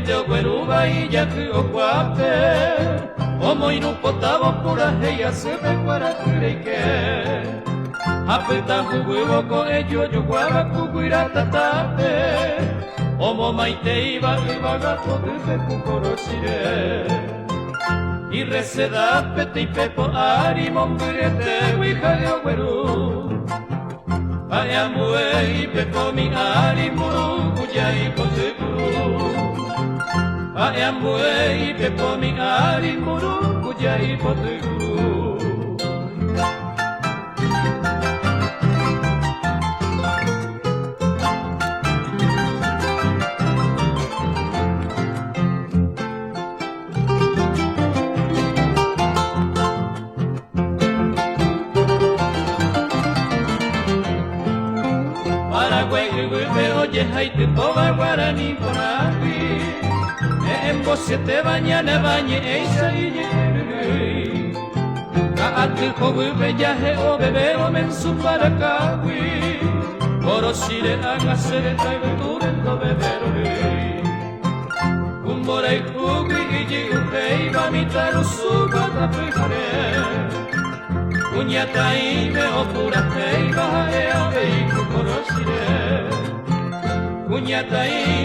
Teo Gueruba y Yaku Ocuape, Omo Inupota Bopura, ella se me cuara Kureke, Apeta Hugo con ello, yo guaba Kuguirata Tape, Omo Maite iba y Bagato de Korochire, y Reseda Pete y Pepo Ari Mongrete, Wija de Ogueru, Ayamue y Pepo mi Ari Muru, Cuya y Potecuru. Ayamue pepo mi ari muru kuja ipotegu. Paraguay me oye haite toda guarani ponapi. En Voces te bañane bañe esa y llegue Kaatil kogu bellaje o bebero mensu para kawi Korochire agasere taibuture to bebero Kumbora y kugi iji urei vamitaru suga tapikare Kunyata ime opura tei bahae o eiku Korochire Kunyata ime